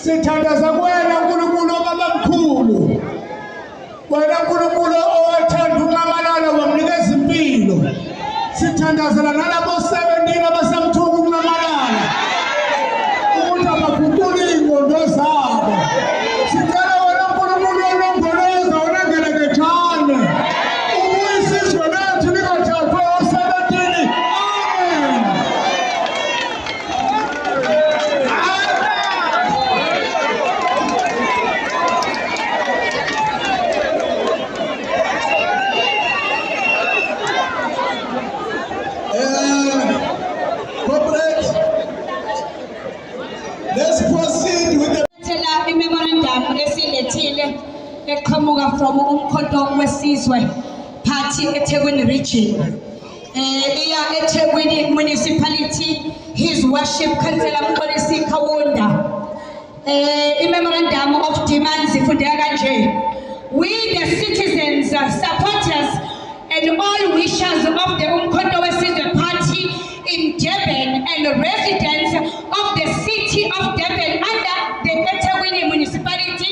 Sithandaza kuwena uNkulunkulu obaba mkhulu, wena uNkulunkulu owathanda ukunqamalala wamnikeza impilo. Sithandazela nalabo 17 abasamthuka ukunqamalala ukuthi abaguqule iy'ngqondo zabo. Sicela wena uNkulunkulu olondoloza onangelekethane ubuye isizwe lethu lingathathwa o-17. From Umkhonto Wesizwe party weTheku region. weTheku municipality, His Worship Councillor Mxolisi Kawunda. Memorandum of demands ifundeka kanje. We the citizens, supporters and all wishers of the Umkhonto Wesizwe party in Durban and residents of the city of Durban under the weTheku municipality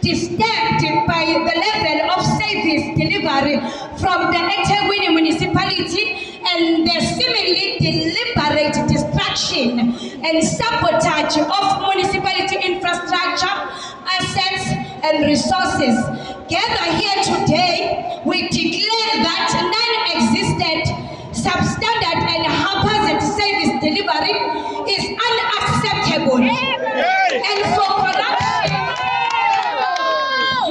disturbed by the level of service delivery from the weTheku municipality and the seemingly deliberate destruction and sabotage of municipality infrastructure, assets and resources. Gathered here today, we declare that non-existent, substandard and haphazard service delivery is unacceptable. And for corruption,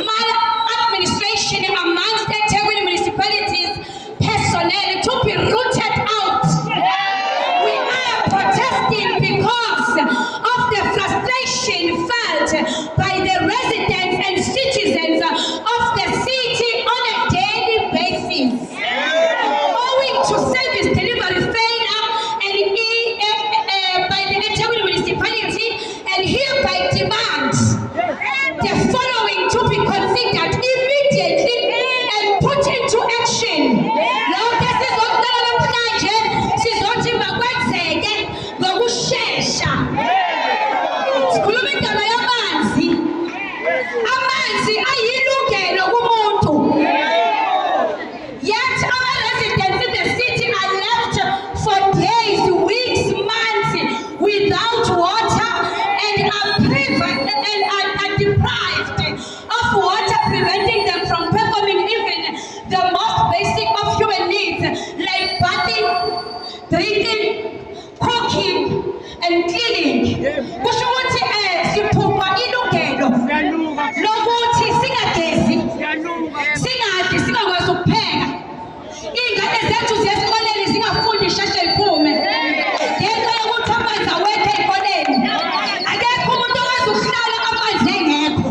maladministration amongst weTheku municipalities personnel to be rooted out. We are protesting because of the frustration felt by the residents and citizens of the city on a daily basis. Owing to service delivery failure and by the weTheku municipality, and hereby demand the following to be considered baking, cooking, and cleaning. Kusho ukuthi siphupha ilungelo lokuthi singagezi, singadli, singakwazi ukupheka. Iy'ngane zethu ziyesikoleni zingafundi isheshe iphume. Ngenxa yokuthi amanzi awekho ey'koleni. Akekho umuntu okwazi ukuhlala amanzi engekho.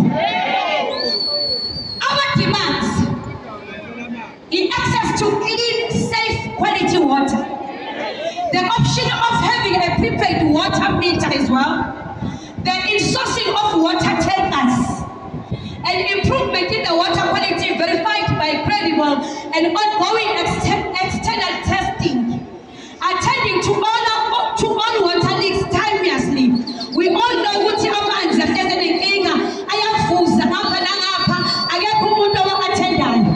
Our demands is access to clean, safe, quality water. The option of having a prepaid water meter as well. The insourcing of water tankers. An improvement in the water quality verified by credible and ongoing external testing. Attending to all water leaks timelessly. We all know what amanzi asezenenkinga ayavuza ngapha nangapha akekho umuntu owathendayo.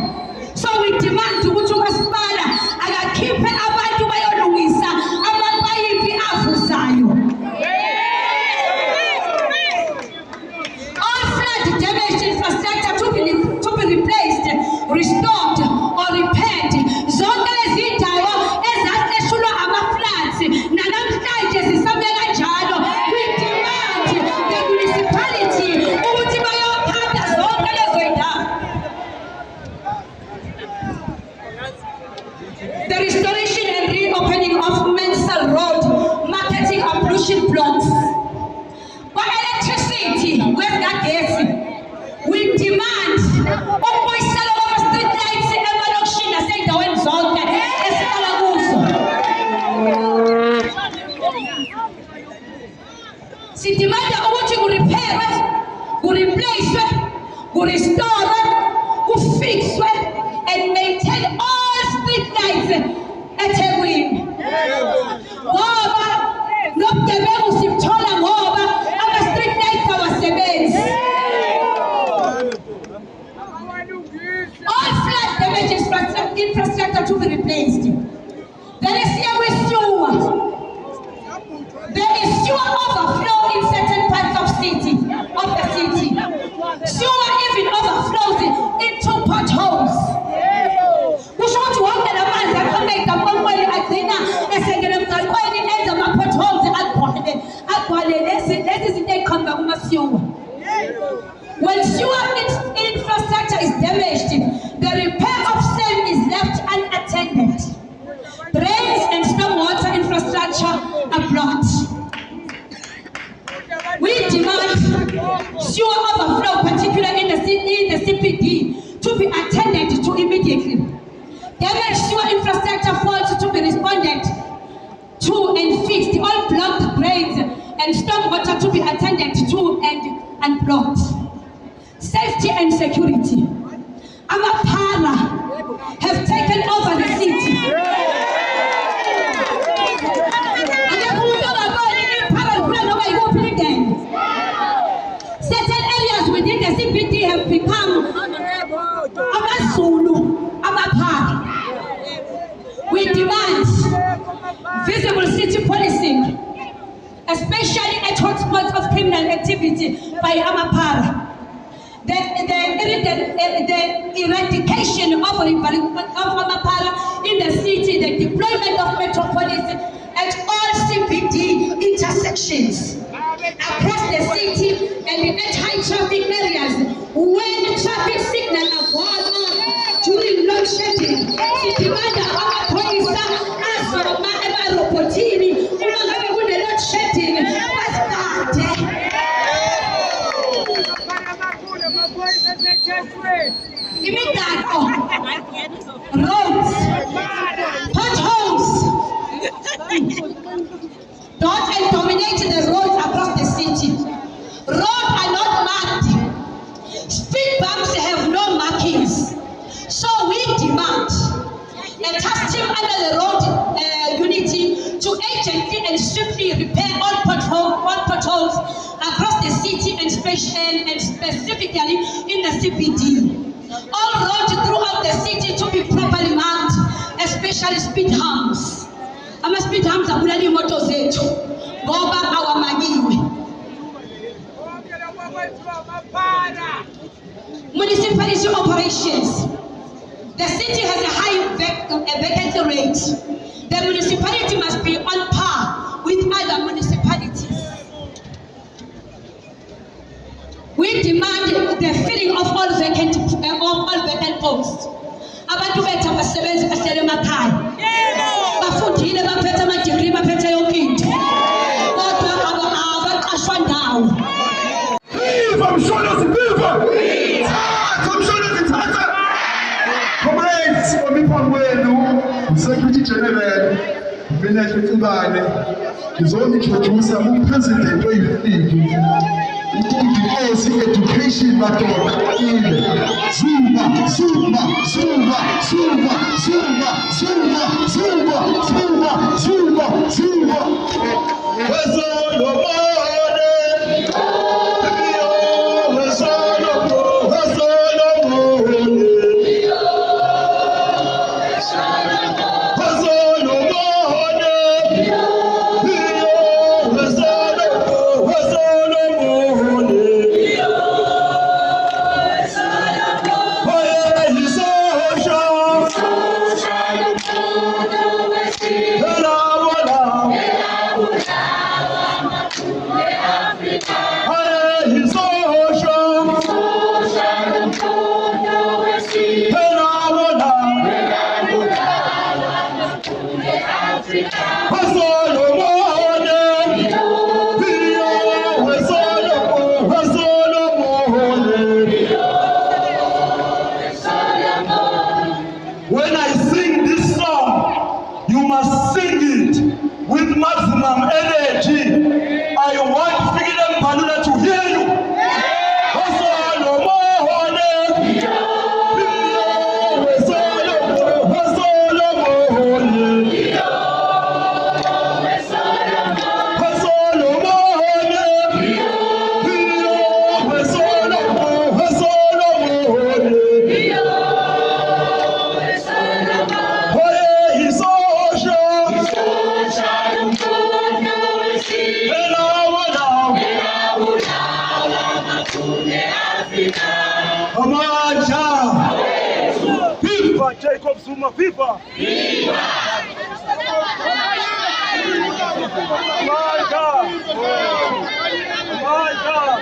So we demand ukuthi umasipala akakhiphe abantu bayolungisa amapayipi avuzayo. All flood damaged infrastructure to be replaced, restored or repaired. Zonke lezi ndawo ezahleshulwa ama-floods nanamhlanje zisame kanjalo. We demand the municipality ukuthi bayophanda zonke lezo ndawo. The restoration and reopening of Mensal Road marketing ablution plants. For electricity, wezagesi, we demand ukubuyisela kwama-street lights emalokishini nasey'ndaweni zonke esihlala kuzo. Sidimanda ukuthi kurepherwe, kureplacewe, kurestorwe, kufixwe and maintain all street lights eThekwini. Ngoba nobugebengu sibuthola ngoba ama-street lights awasebenzi. All flood damage infrastructure to be replaced. Then is here with sewer. There is sewer overflow in certain parts of the city. Sewer even overflows into potholes. Kusho ukuthi wonke lamanzi akhonekta empompweni agcina esengena emgaqweni enza ama-potholes agcwale lezi zinto ey'qhamuka kuma-sewer. When sewer infrastructure is damaged, the repair of same is left unattended. Drains and stormwater infrastructure are blocked. We demand sewer overflow, particularly in the CPD, to be attended to immediately. Damaged sewer infrastructure faults to be responded to and fixed. All blocked drains and stormwater to be attended to and unblocked. Safety and security. Amapara have taken over the city. Certain areas within the CPD have become Amazulu, Amapara. We demand visible city policing, especially at hotspots of criminal activity by Amapara. The eradication of Amapara in the city, the deployment of Metro Police at all CPD intersections across the city and at high traffic areas when traffic signals are gone during load shedding. Sidimanda amaphoyisa azoma emarobhotini uma ngabe kune load shedding basigade. Imigaqo, roads, potholes, dot and dominate the roads across the city. Roads are not marked. Speed bumps have no markings. So we demand a task team under the road unity to urgently and swiftly repair all potholes across the city and specifically in the CPD. All roads throughout the city to be properly marked, especially speed humps. Ama-speed humps abulala imoto zethu ngoba awamakiwe. Municipality operations. The city has a high vacancy rate. The municipality must be on par with other municipalities. We demand the filling of all vacant posts. Abantu bethu abasebenzi bahlele emakhaya. Bafundile baphethe ama-degree baphethe yonke into. Kodwa abaqashwa ndawo. Viva Umkhonto Wesizwe! Umkhonto Wesizwe! Comrades, omiphambi kwenu, Secretary General, mina Hlekubane, ngizointroduce uPresident weYouth Inkosi Education madoda ile. Zumba, zumba, zumba, zumba, zumba, zumba, zumba, zumba, zumba, zumba. When I sing this song, you must sing it with maximum energy. I want Freedom Palula to hear you. Viva Jacob Zuma, viva! Viva! My God! My God!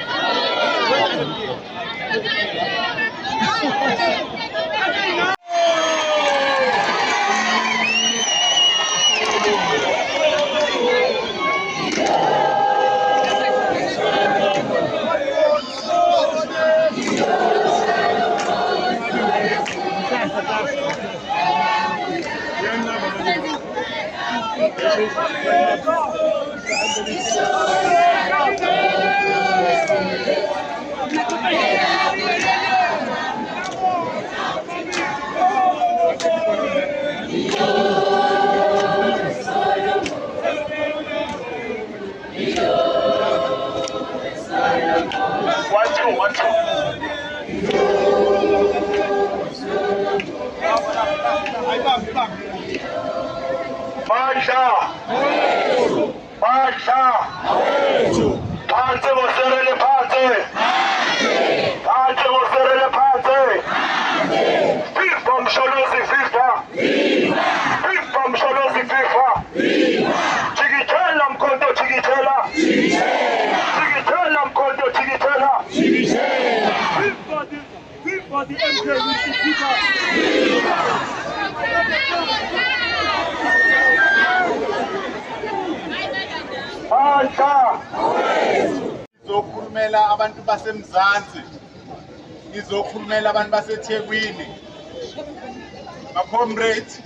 Izokhulumela abantu basemzansi, izokhulumela abantu baseThekwini. Comrades,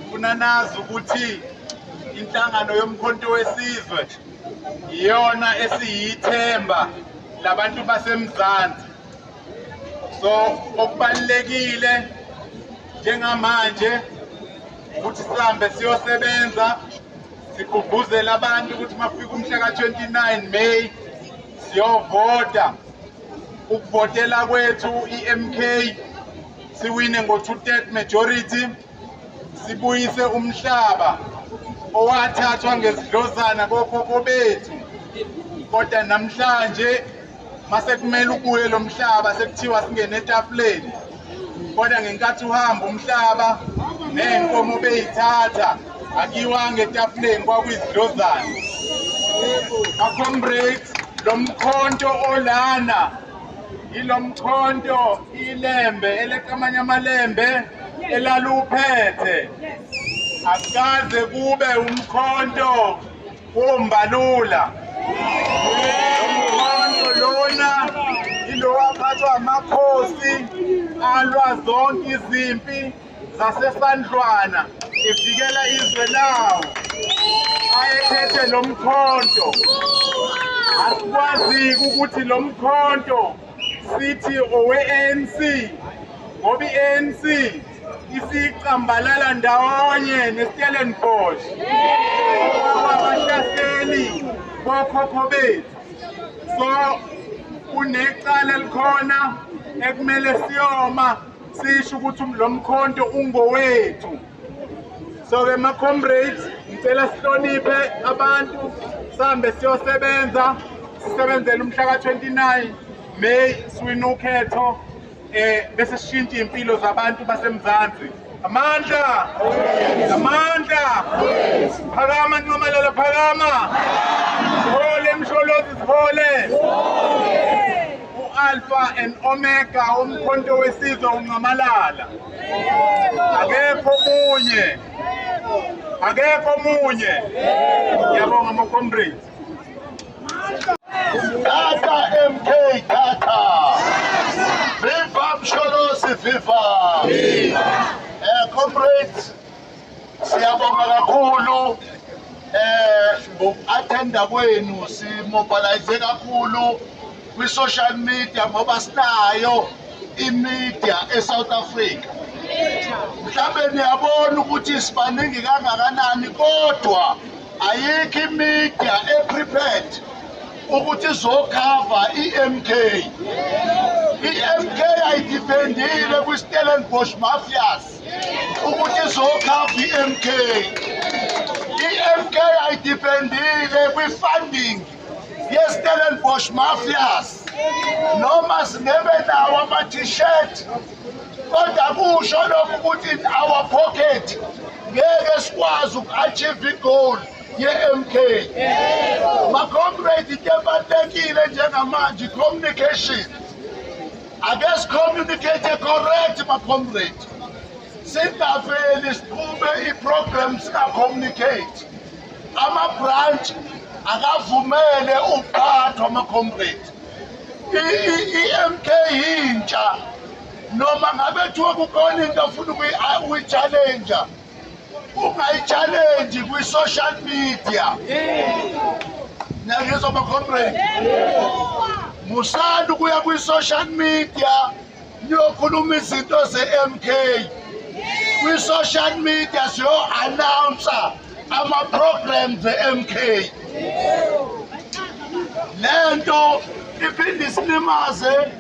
ufuna nazi ukuthi inhlangano yomkhonto wesizwe iyona esiyithemba labantu basemzansi. So okubalekile njengamanje ukuthi sihambe siyosebenza sigubuzela abantu ukuthi mafika umhla ka-29 May siyovota. Ukuvotela kwethu iMK siwine ngo-2/3 majority, sibuyise umhlaba owathathwa ngezidlozana kokhokho bethu. Kodwa namhlanje mase kumele ubuye lo mhlaba sekuthiwa singene etafuleni. Kodwa ngenkathi uhamba umhlaba nenkomo beyithatha akiwa ngetafuleni kwakuyizidlozana. Comrades, lo mkhonto olana ilo mkhonto ilembe eleqamanya amalembe elaluphethe akaze kube umkhonto wombalula. Umkhonto lona ilo waphathwa amakhosi alwa zonke izimpi zasesandlwana efikela izwe lawo ayephethe lo mkhonto. Asikwazi ukuthi lo mkhonto sithi owe-ANC ngoba i-ANC isicambalala ndawonye neStellenbosch abahlaseli bokhokho bethu. So kunecala elikhona ekumele siyoma sisho ukuthi lo mkhonto ungowethu. So ke ma-comrades, ngicela sihloniphe abantu, sihambe siyosebenza, sisebenzele umhla ka-29 May siwina ukhetho bese sishintshe impilo zabantu basemzansi. Amandla! Amandla! Phakama Ncomalala, phakama! Sihole Msholozi, sihole! U-Alpha and Omega umkhonto wesizwe uNcomalala. Akekho munye. Akekho munye. Ngiyabonga ama-comrades. Tata MK Tata. Viva Msholozi, viva. Comrades, siyabonga kakhulu ngoku-athenda kwenu, simobilize kakhulu kwi-social media ngoba sinayo i-media eSouth Africa. Mhlawumbe niyabona ukuthi sibaningi kangakanani kodwa ayikho i-media e-prepared ukuthi izokhava i-MK. I-MK ayidipendile kwi-Stellenbosch mafias ukuthi izokhava i-MK. I-MK ayidipendile kwi-funding ye-Stellenbosch mafias. Noma singebe nawo ama-t-shirt kodwa kusho lokho ukuthi in our pocket ngeke sikwazi uku-achieve i-goal ye-MK. Ma-comrade, into ebalulekile njengamanje communication. Ake si-communicate correct, ma-comrade. Singaveli siqhube i-program singa-communicate. Ama-branch akavumele ukuphathwa, ma-comrade. I-MK yintsha. Noma ngabe kuthiwa kukhona into ofuna ukuyi-challenge, ungayi-challenge kwi-social media. Niyangizwa ma-comrade? Musanda ukuya kwi-social media niyokhuluma izinto ze-MK. Kwi-social media siyo-announcer ama-programs ze-MK. Lento iphinde isilimaze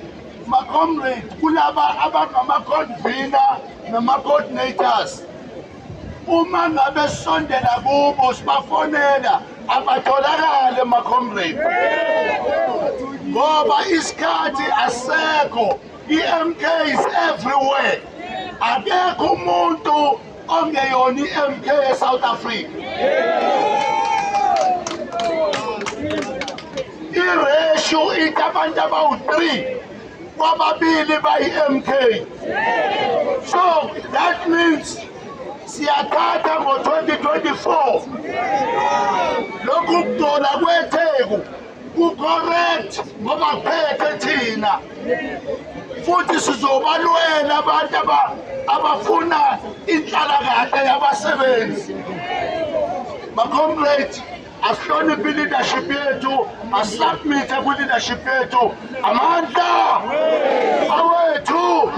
ma-comrade kulaba abangama-convener nama-coordinators. Uma ngabe sondela kubo sibafonela abatholakale ma-comrade ngoba isikhathi asekho. I-MK is everywhere. Akekho umuntu ongeyona i-MK eSouth Africa. I-ratio ithi abantu abawu-3 kwababili bayi-MK. So that means siyathatha ngo-2024 lokhu kudola weTheku ku-correct ngoba kuphethe thina, futhi sizobalwela abantu abafuna inhlalakahle yabasebenzi. Ma-comrade, asihloniphe i-leadership yethu, asubmithe kwi-leadership yethu. Amandla awethu.